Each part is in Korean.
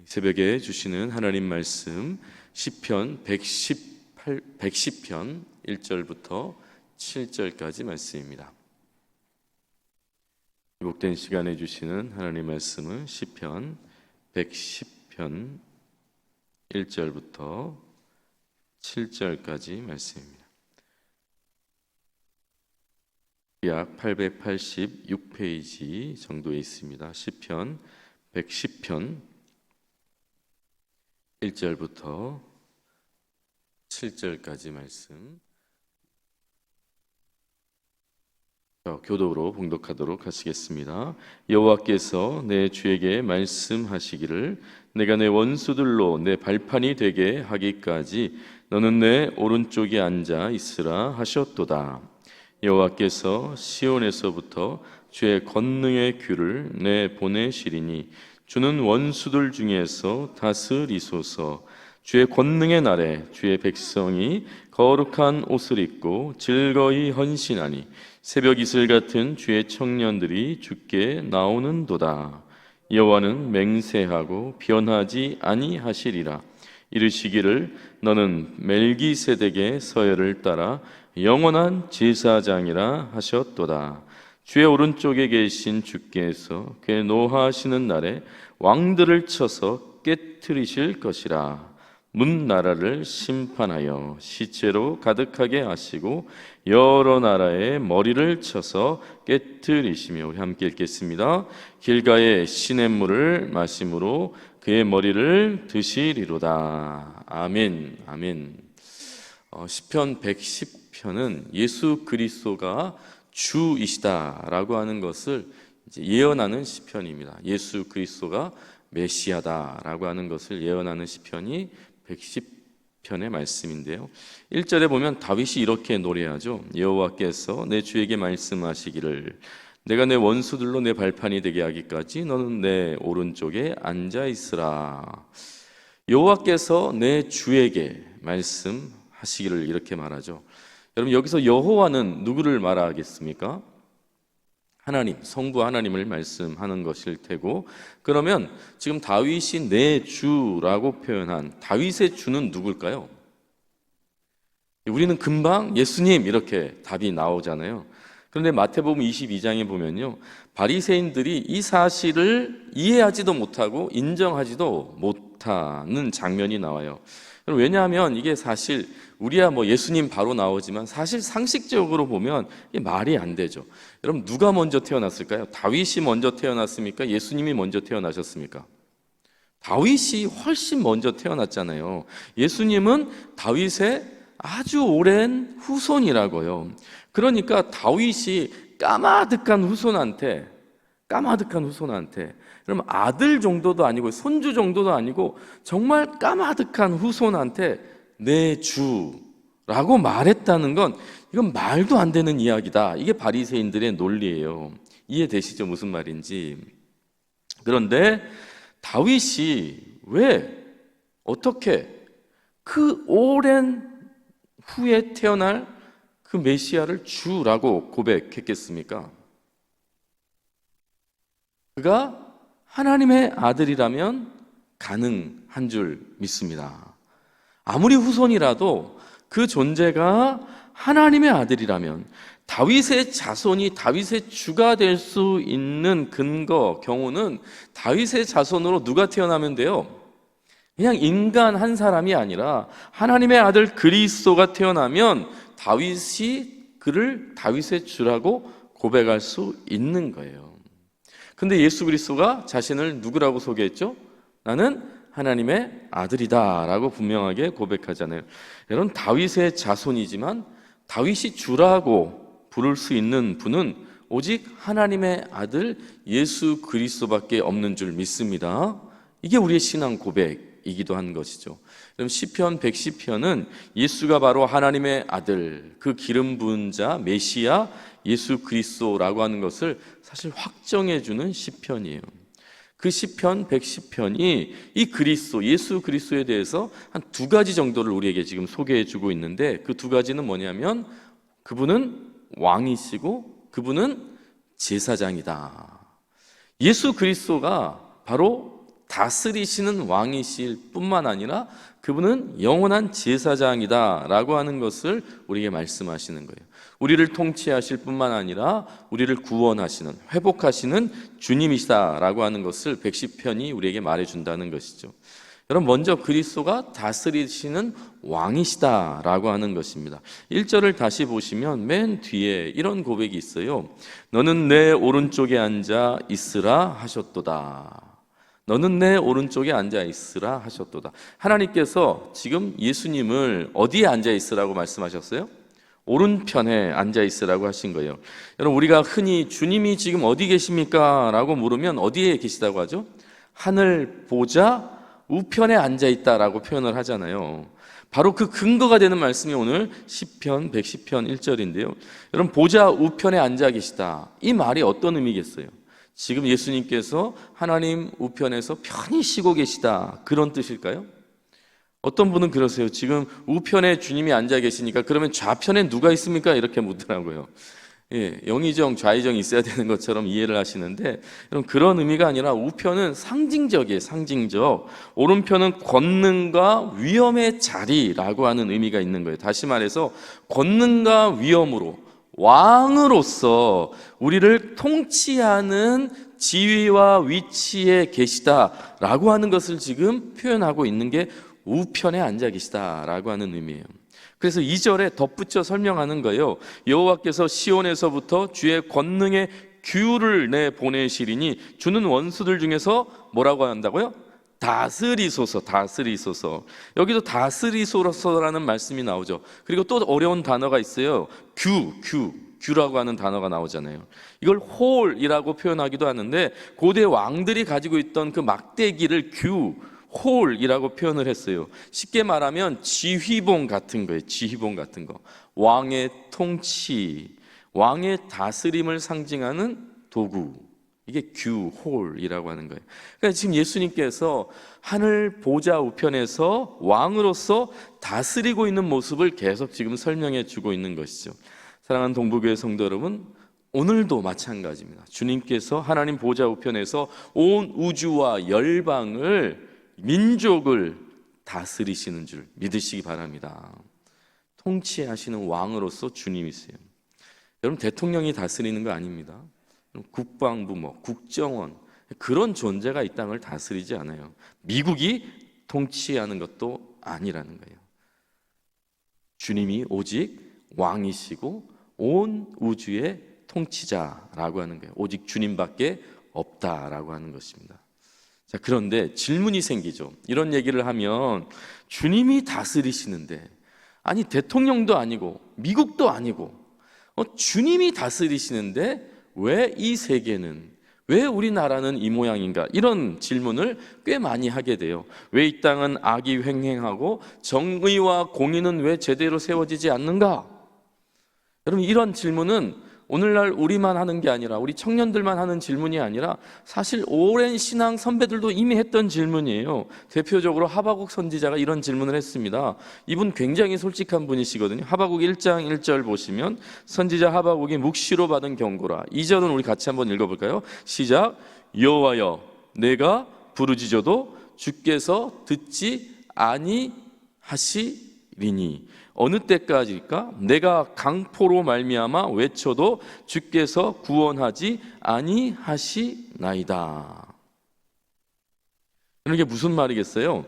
새벽에 주시는 하나님 말씀 시편 110편 1절부터 7절까지 말씀입니다. 복된 시간에 주시는 하나님 말씀은 시편 110편 1절부터 7절까지 말씀입니다. 약 886페이지 정도에 있습니다. 시편 110편 1절부터 7절까지 말씀 교독으로 봉독하도록 하시겠습니다. 여호와께서 내 주에게 말씀하시기를 내가 내 원수들로 내 발판이 되게 하기까지 너는 내 오른쪽에 앉아 있으라 하셨도다. 여호와께서 시온에서부터 주의 권능의 귀를 내 보내시리니 주는 원수들 중에서 다스리소서. 주의 권능의 날에 주의 백성이 거룩한 옷을 입고 즐거이 헌신하니 새벽 이슬 같은 주의 청년들이 주께 나오는도다. 여호와는 맹세하고 변하지 아니하시리라. 이르시기를 너는 멜기세덱의 서열을 따라 영원한 제사장이라 하셨도다. 주의 오른쪽에 계신 주께서 그의 노하시는 날에 왕들을 쳐서 깨트리실 것이라. 문 나라를 심판하여 시체로 가득하게 하시고 여러 나라의 머리를 쳐서 깨트리시며, 우리 함께 읽겠습니다. 길가의 시냇물을 마심으로 그의 머리를 드시리로다. 아멘. 아멘. 시편 110편은 예수 그리스도가 주이시다라고 하는 것을 예언하는 시편입니다. 예수 그리스도가 메시아다라고 하는 것을 예언하는 시편이 110편의 말씀인데요. 1절에 보면 다윗이 이렇게 노래하죠. 여호와께서 내 주에게 말씀하시기를 내가 내 원수들로 내 발판이 되게 하기까지 너는 내 오른쪽에 앉아 있으라. 여호와께서 내 주에게 말씀하시기를 이렇게 말하죠. 여러분, 여기서 여호와는 누구를 말하겠습니까? 하나님, 성부 하나님을 말씀하는 것일 테고, 그러면 지금 다윗이 내 주라고 표현한 다윗의 주는 누굴까요? 우리는 금방 예수님 이렇게 답이 나오잖아요. 그런데 마태복음 22장에 보면요, 바리새인들이 이 사실을 이해하지도 못하고 인정하지도 못하는 장면이 나와요. 왜냐하면 이게 사실 우리야 예수님 바로 나오지만 사실 상식적으로 보면 이게 말이 안 되죠. 여러분, 누가 먼저 태어났을까요? 다윗이 먼저 태어났습니까? 예수님이 먼저 태어나셨습니까? 다윗이 훨씬 먼저 태어났잖아요. 예수님은 다윗의 아주 오랜 후손이라고요. 그러니까 다윗이 까마득한 후손한테 그럼 아들 정도도 아니고 손주 정도도 아니고 정말 까마득한 후손한테 내 주라고 말했다는 건 이건 말도 안 되는 이야기다. 이게 바리새인들의 논리예요. 이해되시죠? 무슨 말인지. 그런데 다윗이 왜 어떻게 그 오랜 후에 태어날 그 메시아를 주라고 고백했겠습니까? 그가 하나님의 아들이라면 가능한 줄 믿습니다. 아무리 후손이라도 그 존재가 하나님의 아들이라면 다윗의 자손이 다윗의 주가 될 수 있는 경우는 다윗의 자손으로 누가 태어나면 돼요? 그냥 인간 한 사람이 아니라 하나님의 아들 그리스도가 태어나면 다윗이 그를 다윗의 주라고 고백할 수 있는 거예요. 근데 예수 그리스도가 자신을 누구라고 소개했죠? 나는 하나님의 아들이다 라고 분명하게 고백하잖아요. 여러분, 다윗의 자손이지만 다윗이 주라고 부를 수 있는 분은 오직 하나님의 아들 예수 그리스도밖에 없는 줄 믿습니다. 이게 우리의 신앙 고백이기도 한 것이죠. 그럼 시편 110편은 예수가 바로 하나님의 아들, 그 기름 부은 자 메시아 예수 그리스도라고 하는 것을 사실 확정해 주는 시편이에요. 그 시편 110편이 이 그리스도, 예수 그리스도에 대해서 한 두 가지 정도를 우리에게 지금 소개해 주고 있는데, 그 두 가지는 뭐냐면 그분은 왕이시고 그분은 제사장이다. 예수 그리스도가 바로 다스리시는 왕이실 뿐만 아니라 그분은 영원한 제사장이다 라고 하는 것을 우리에게 말씀하시는 거예요. 우리를 통치하실 뿐만 아니라 우리를 구원하시는, 회복하시는 주님이시다 라고 하는 것을 110편이 우리에게 말해준다는 것이죠. 여러분, 먼저 그리스도가 다스리시는 왕이시다 라고 하는 것입니다. 1절을 다시 보시면 맨 뒤에 이런 고백이 있어요. 너는 내 오른쪽에 앉아 있으라 하셨도다. 너는 내 오른쪽에 앉아 있으라 하셨도다. 하나님께서 지금 예수님을 어디에 앉아 있으라고 말씀하셨어요? 오른편에 앉아 있으라고 하신 거예요. 여러분, 우리가 흔히 주님이 지금 어디 계십니까? 라고 물으면 어디에 계시다고 하죠? 하늘 보좌 우편에 앉아 있다라고 표현을 하잖아요. 바로 그 근거가 되는 말씀이 오늘 시편 110편 1절인데요. 여러분, 보좌 우편에 앉아 계시다. 이 말이 어떤 의미겠어요? 지금 예수님께서 하나님 우편에서 편히 쉬고 계시다, 그런 뜻일까요? 어떤 분은 그러세요. 지금 우편에 주님이 앉아 계시니까 그러면 좌편에 누가 있습니까? 이렇게 묻더라고요. 예, 영의정, 좌의정이 있어야 되는 것처럼 이해를 하시는데, 여러분, 그런 의미가 아니라 우편은 상징적이에요. 상징적. 오른편은 권능과 위엄의 자리라고 하는 의미가 있는 거예요. 다시 말해서 권능과 위엄으로 왕으로서 우리를 통치하는 지위와 위치에 계시다라고 하는 것을 지금 표현하고 있는 게 우편에 앉아 계시다라고 하는 의미예요. 그래서 2절에 덧붙여 설명하는 거예요. 여호와께서 시온에서부터 주의 권능의 규를 내 보내시리니 주는 원수들 중에서 뭐라고 한다고요? 다스리소서, 다스리소서. 여기도 다스리소서라는 말씀이 나오죠. 그리고 또 어려운 단어가 있어요. 규라고 하는 단어가 나오잖아요. 이걸 홀이라고 표현하기도 하는데, 고대 왕들이 가지고 있던 그 막대기를 홀이라고 표현을 했어요. 쉽게 말하면 지휘봉 같은 거예요. 지휘봉 같은 거. 왕의 통치, 왕의 다스림을 상징하는 도구. 이게 홀이라고 하는 거예요. 그러니까 지금 예수님께서 하늘 보좌 우편에서 왕으로서 다스리고 있는 모습을 계속 지금 설명해 주고 있는 것이죠. 사랑하는 동부교회 성도 여러분, 오늘도 마찬가지입니다. 주님께서 하나님 보좌 우편에서 온 우주와 열방을, 민족을 다스리시는 줄 믿으시기 바랍니다. 통치하시는 왕으로서 주님이세요. 여러분, 대통령이 다스리는 거 아닙니다. 국방부, 국정원, 그런 존재가 이 땅을 다스리지 않아요. 미국이 통치하는 것도 아니라는 거예요. 주님이 오직 왕이시고 온 우주의 통치자라고 하는 거예요. 오직 주님밖에 없다라고 하는 것입니다. 자, 그런데 질문이 생기죠. 이런 얘기를 하면 주님이 다스리시는데, 아니 대통령도 아니고 미국도 아니고 주님이 다스리시는데 왜 이 세계는, 왜 우리나라는 이 모양인가? 이런 질문을 꽤 많이 하게 돼요. 왜 이 땅은 악이 횡행하고 정의와 공의는 왜 제대로 세워지지 않는가? 여러분, 이런 질문은 오늘날 우리만 하는 게 아니라, 우리 청년들만 하는 질문이 아니라 사실 오랜 신앙 선배들도 이미 했던 질문이에요. 대표적으로 하박국 선지자가 이런 질문을 했습니다. 이분 굉장히 솔직한 분이시거든요. 하박국 1장 1절 보시면 선지자 하박국이 묵시로 받은 경고라. 2절은 우리 같이 한번 읽어볼까요? 시작. 여호와여, 내가 부르짖어도 주께서 듣지 아니하시리니 어느 때까지일까? 내가 강포로 말미암아 외쳐도 주께서 구원하지 아니하시나이다. 이게 무슨 말이겠어요?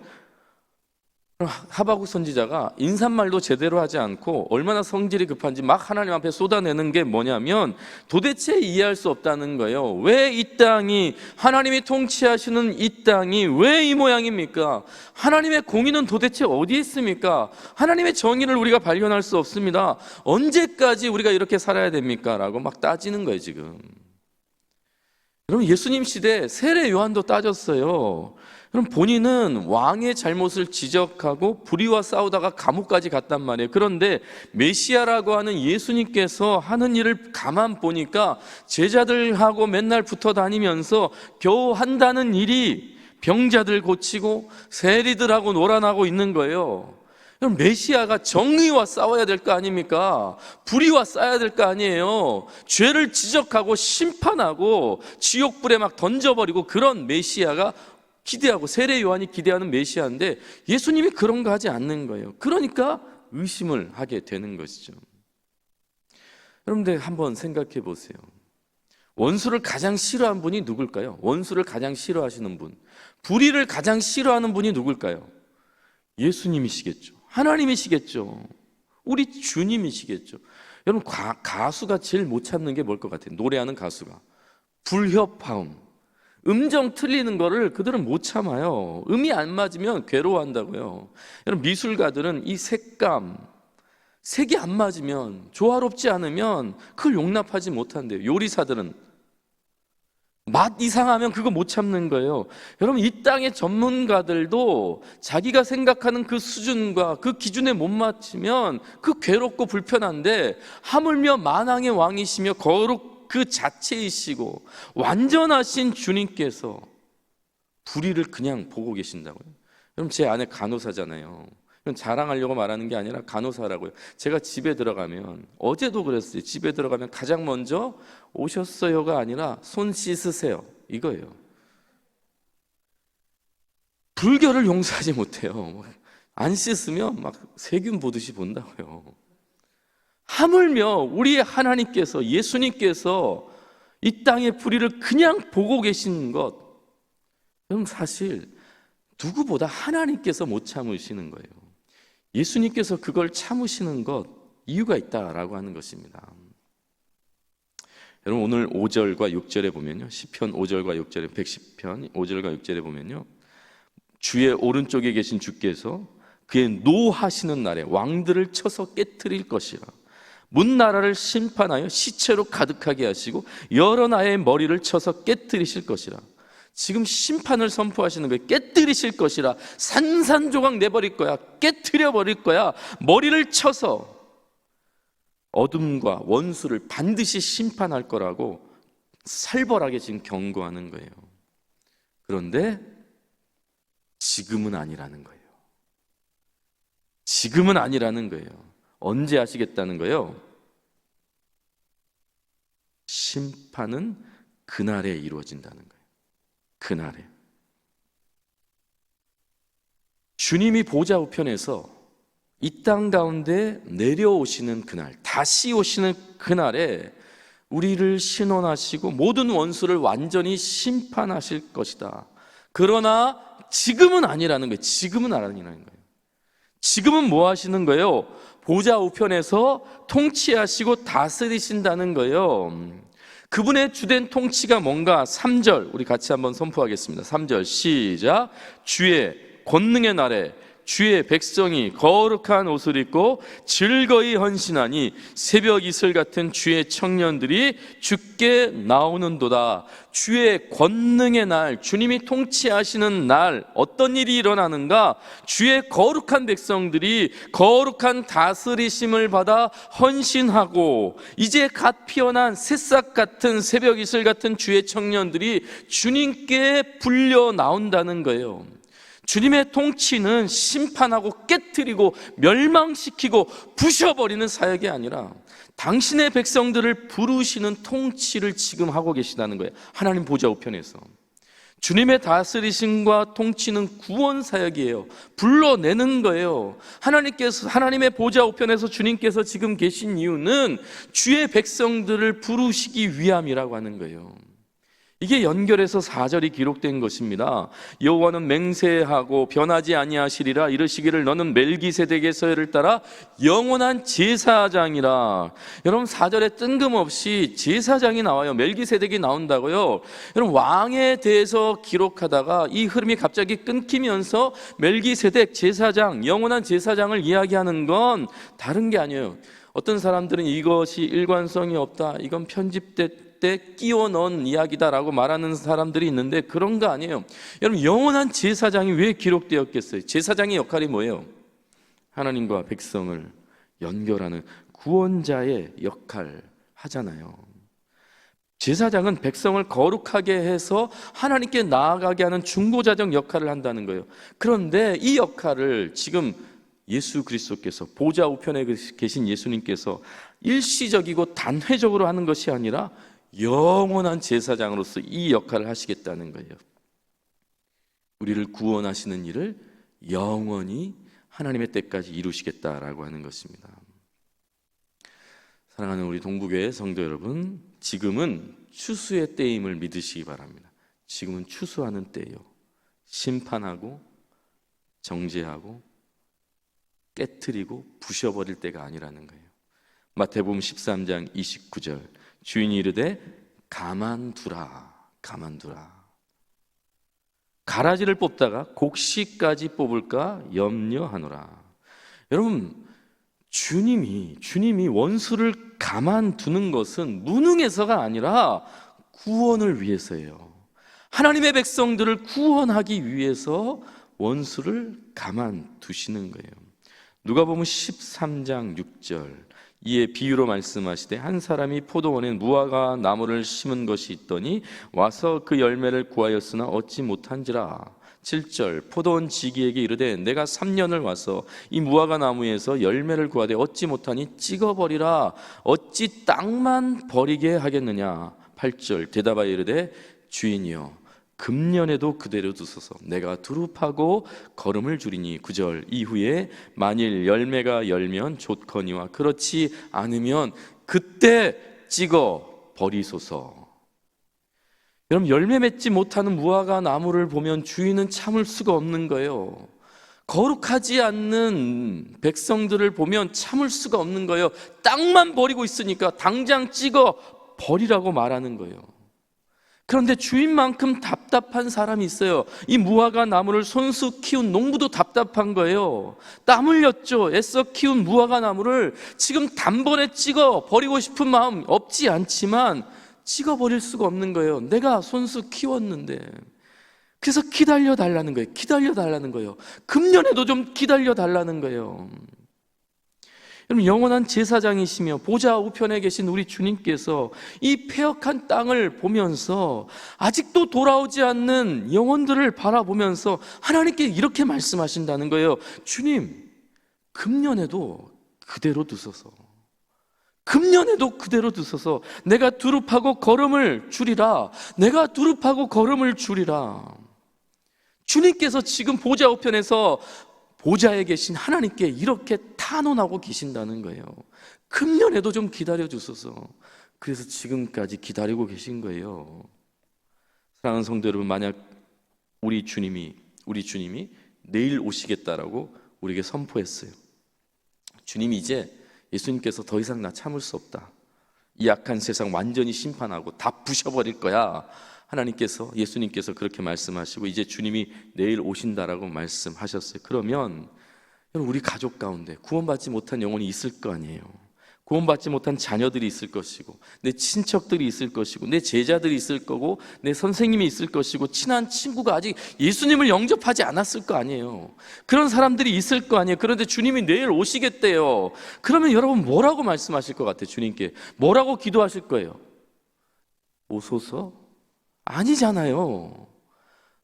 하박국 선지자가 인사말도 제대로 하지 않고 얼마나 성질이 급한지 막 하나님 앞에 쏟아내는 게 뭐냐면 도대체 이해할 수 없다는 거예요. 왜 이 땅이, 하나님이 통치하시는 이 땅이 왜 이 모양입니까? 하나님의 공의는 도대체 어디에 있습니까? 하나님의 정의를 우리가 발견할 수 없습니다. 언제까지 우리가 이렇게 살아야 됩니까? 라고 막 따지는 거예요 지금. 여러분, 예수님 시대 세례 요한도 따졌어요. 그럼 본인은 왕의 잘못을 지적하고 불의와 싸우다가 감옥까지 갔단 말이에요. 그런데 메시아라고 하는 예수님께서 하는 일을 가만 보니까 제자들하고 맨날 붙어 다니면서 겨우 한다는 일이 병자들 고치고 세리들하고 놀아나고 있는 거예요. 그럼 메시아가 정의와 싸워야 될 거 아닙니까? 불의와 싸워야 될 거 아니에요. 죄를 지적하고 심판하고 지옥불에 막 던져버리고, 그런 메시아가 기대하고, 세례 요한이 기대하는 메시아인데 예수님이 그런 거 하지 않는 거예요. 그러니까 의심을 하게 되는 것이죠. 여러분들 한번 생각해 보세요. 원수를 가장 싫어하는 분이 누굴까요? 원수를 가장 싫어하시는 분, 불의를 가장 싫어하는 분이 누굴까요? 예수님이시겠죠. 하나님이시겠죠. 우리 주님이시겠죠. 여러분, 가수가 제일 못 참는 게 뭘 것 같아요? 노래하는 가수가 불협화음, 음정 틀리는 거를 그들은 못 참아요. 음이 안 맞으면 괴로워한다고요. 여러분, 미술가들은 이 색이 안 맞으면, 조화롭지 않으면 그걸 용납하지 못한대요. 요리사들은 맛 이상하면 그거 못 참는 거예요. 여러분, 이 땅의 전문가들도 자기가 생각하는 그 수준과 그 기준에 못 맞추면 그 괴롭고 불편한데, 하물며 만왕의 왕이시며 거룩 그 자체이시고 완전하신 주님께서 불의를 그냥 보고 계신다고요. 여러분, 제 아내 간호사잖아요. 자랑하려고 말하는 게 아니라 간호사라고요. 제가 집에 들어가면, 어제도 그랬어요. 집에 들어가면 가장 먼저 오셨어요가 아니라 손 씻으세요, 이거예요. 불결을 용서하지 못해요. 안 씻으면 막 세균 보듯이 본다고요. 하물며 우리의 하나님께서, 예수님께서 이 땅의 불의를 그냥 보고 계신 것, 여러분, 사실 누구보다 하나님께서 못 참으시는 거예요. 예수님께서 그걸 참으시는 것, 이유가 있다라고 하는 것입니다. 여러분, 오늘 5절과 6절에 보면요, 시편 5절과 6절에, 110편 5절과 6절에 보면요, 주의 오른쪽에 계신 주께서 그의 노하시는 날에 왕들을 쳐서 깨트릴 것이라. 문나라를 심판하여 시체로 가득하게 하시고 여러 나라의 머리를 쳐서 깨트리실 것이라. 지금 심판을 선포하시는 거예요. 깨뜨리실 것이라. 산산조각 내버릴 거야. 깨뜨려 버릴 거야. 머리를 쳐서 어둠과 원수를 반드시 심판할 거라고 살벌하게 지금 경고하는 거예요. 그런데 지금은 아니라는 거예요. 지금은 아니라는 거예요. 언제 하시겠다는 거예요? 심판은 그날에 이루어진다는 거예요. 그날에 주님이 보좌 우편에서 이 땅 가운데 내려오시는 그날, 다시 오시는 그날에 우리를 신원하시고 모든 원수를 완전히 심판하실 것이다. 그러나 지금은 아니라는 거예요. 지금은 아니라는 거예요. 지금은 뭐 하시는 거예요? 보좌 우편에서 통치하시고 다스리신다는 거예요. 그분의 주된 통치가 뭔가? 3절 우리 같이 한번 선포하겠습니다. 3절 시작. 주의 권능의 날에 주의 백성이 거룩한 옷을 입고 즐거이 헌신하니 새벽 이슬 같은 주의 청년들이 주께 나오는도다. 주의 권능의 날, 주님이 통치하시는 날, 어떤 일이 일어나는가? 주의 거룩한 백성들이 거룩한 다스리심을 받아 헌신하고, 이제 갓 피어난 새싹 같은 새벽 이슬 같은 주의 청년들이 주님께 불려 나온다는 거예요. 주님의 통치는 심판하고 깨트리고 멸망시키고 부셔버리는 사역이 아니라 당신의 백성들을 부르시는 통치를 지금 하고 계시다는 거예요. 하나님 보좌 우편에서 주님의 다스리심과 통치는 구원 사역이에요. 불러내는 거예요. 하나님의 보좌 우편에서 주님께서 지금 계신 이유는 주의 백성들을 부르시기 위함이라고 하는 거예요. 이게 연결해서 4절이 기록된 것입니다. 여호와는 맹세하고 변하지 아니하시리라. 이르시기를 너는 멜기세덱의 서열을 따라 영원한 제사장이라. 여러분, 4절에 뜬금없이 제사장이 나와요. 멜기세덱이 나온다고요. 여러분, 왕에 대해서 기록하다가 이 흐름이 갑자기 끊기면서 멜기세덱 제사장, 영원한 제사장을 이야기하는 건 다른 게 아니에요. 어떤 사람들은 이것이 일관성이 없다, 이건 편집됐다, 때 끼워 넣은 이야기다라고 말하는 사람들이 있는데 그런 거 아니에요. 여러분, 영원한 제사장이 왜 기록되었겠어요? 제사장의 역할이 뭐예요? 하나님과 백성을 연결하는 구원자의 역할 하잖아요. 제사장은 백성을 거룩하게 해서 하나님께 나아가게 하는 중보자적 역할을 한다는 거예요. 그런데 이 역할을 지금 예수 그리스도께서, 보좌 우편에 계신 예수님께서 일시적이고 단회적으로 하는 것이 아니라 영원한 제사장으로서 이 역할을 하시겠다는 거예요. 우리를 구원하시는 일을 영원히 하나님의 때까지 이루시겠다라고 하는 것입니다. 사랑하는 우리 동부교회 성도 여러분, 지금은 추수의 때임을 믿으시기 바랍니다. 지금은 추수하는 때예요. 심판하고 정죄하고 깨트리고 부셔버릴 때가 아니라는 거예요. 마태복음 13장 29절, 주인이 이르되 가만두라, 가만두라. 가라지를 뽑다가 곡식까지 뽑을까 염려하노라. 여러분, 주님이 원수를 가만두는 것은 무능해서가 아니라 구원을 위해서예요. 하나님의 백성들을 구원하기 위해서 원수를 가만두시는 거예요. 누가복음 13장 6절, 이에 비유로 말씀하시되 한 사람이 포도원에 무화과 나무를 심은 것이 있더니 와서 그 열매를 구하였으나 얻지 못한지라. 7절, 포도원 지기에게 이르되 내가 3년을 와서 이 무화과 나무에서 열매를 구하되 얻지 못하니 찍어버리라. 어찌 땅만 버리게 하겠느냐. 8절, 대답하여 이르되 주인이여 금년에도 그대로 두소서. 내가 두릅하고 거름을 주리니. 9절, 이후에 만일 열매가 열면 좋거니와 그렇지 않으면 그때 찍어 버리소서. 여러분, 열매 맺지 못하는 무화과 나무를 보면 주인은 참을 수가 없는 거예요. 거룩하지 않는 백성들을 보면 참을 수가 없는 거예요. 땅만 버리고 있으니까 당장 찍어 버리라고 말하는 거예요. 그런데 주인만큼 답답한 사람이 있어요. 이 무화과 나무를 손수 키운 농부도 답답한 거예요. 땀 흘렸죠. 애써 키운 무화과 나무를 지금 단번에 찍어 버리고 싶은 마음 없지 않지만 찍어 버릴 수가 없는 거예요. 내가 손수 키웠는데. 그래서 기다려 달라는 거예요. 기다려 달라는 거예요. 금년에도 좀 기다려 달라는 거예요. 여러분, 영원한 제사장이시며 보좌 우편에 계신 우리 주님께서 이 패역한 땅을 보면서 아직도 돌아오지 않는 영혼들을 바라보면서 하나님께 이렇게 말씀하신다는 거예요. 주님, 금년에도 그대로 두소서. 금년에도 그대로 두소서. 내가 두릅하고 거름을 주리라. 내가 두릅하고 거름을 주리라. 주님께서 지금 보좌 우편에서 보좌에 계신 하나님께 이렇게 탄원하고 계신다는 거예요. 금년에도 좀 기다려 주소서. 그래서 지금까지 기다리고 계신 거예요. 사랑하는 성도 여러분, 만약 우리 주님이 내일 오시겠다라고 우리에게 선포했어요. 주님이 이제, 예수님께서 더 이상 나 참을 수 없다, 이 악한 세상 완전히 심판하고 다 부셔버릴 거야. 하나님께서, 예수님께서 그렇게 말씀하시고 이제 주님이 내일 오신다라고 말씀하셨어요. 그러면 우리 가족 가운데 구원받지 못한 영혼이 있을 거 아니에요. 구원받지 못한 자녀들이 있을 것이고, 내 친척들이 있을 것이고, 내 제자들이 있을 거고, 내 선생님이 있을 것이고, 친한 친구가 아직 예수님을 영접하지 않았을 거 아니에요. 그런 사람들이 있을 거 아니에요. 그런데 주님이 내일 오시겠대요. 그러면 여러분 뭐라고 말씀하실 것 같아요? 주님께 뭐라고 기도하실 거예요? 오소서? 아니잖아요.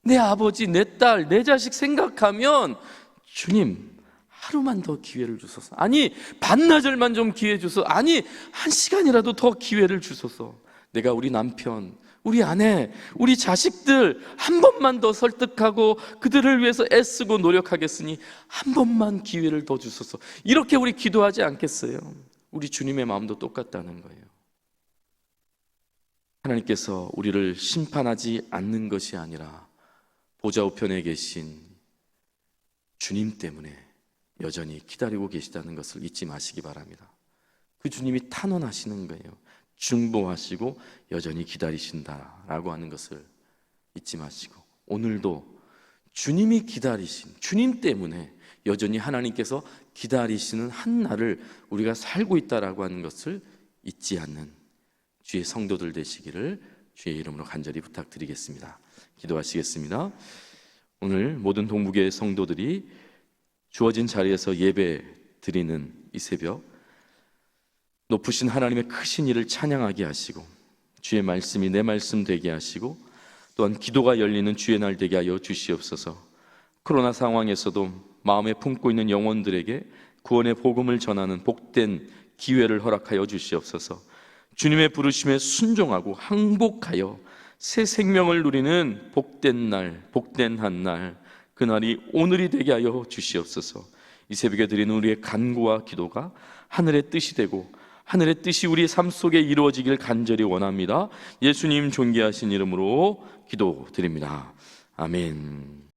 내 아버지, 내 딸, 내 자식 생각하면 주님 하루만 더 기회를 주소서. 아니 반나절만 좀 기회 주소서. 아니 한 시간이라도 더 기회를 주소서. 내가 우리 남편, 우리 아내, 우리 자식들 한 번만 더 설득하고 그들을 위해서 애쓰고 노력하겠으니 한 번만 기회를 더 주소서. 이렇게 우리 기도하지 않겠어요? 우리 주님의 마음도 똑같다는 거예요. 하나님께서 우리를 심판하지 않는 것이 아니라 보좌 우편에 계신 주님 때문에 여전히 기다리고 계시다는 것을 잊지 마시기 바랍니다. 그 주님이 탄원하시는 거예요. 중보하시고 여전히 기다리신다라고 하는 것을 잊지 마시고, 오늘도 주님이 기다리신, 주님 때문에 여전히 하나님께서 기다리시는 한 날을 우리가 살고 있다라고 하는 것을 잊지 않는 주의 성도들 되시기를 주의 이름으로 간절히 부탁드리겠습니다. 기도하시겠습니다. 오늘 모든 동부교회 성도들이 주어진 자리에서 예배 드리는 이 새벽, 높으신 하나님의 크신 일을 찬양하게 하시고, 주의 말씀이 내 말씀 되게 하시고, 또한 기도가 열리는 주의 날 되게 하여 주시옵소서. 코로나 상황에서도 마음에 품고 있는 영혼들에게 구원의 복음을 전하는 복된 기회를 허락하여 주시옵소서. 주님의 부르심에 순종하고 항복하여 새 생명을 누리는 복된 날, 복된 한 날, 그날이 오늘이 되게 하여 주시옵소서. 이 새벽에 드리는 우리의 간구와 기도가 하늘의 뜻이 되고 하늘의 뜻이 우리의 삶 속에 이루어지길 간절히 원합니다. 예수님 존귀하신 이름으로 기도드립니다. 아멘.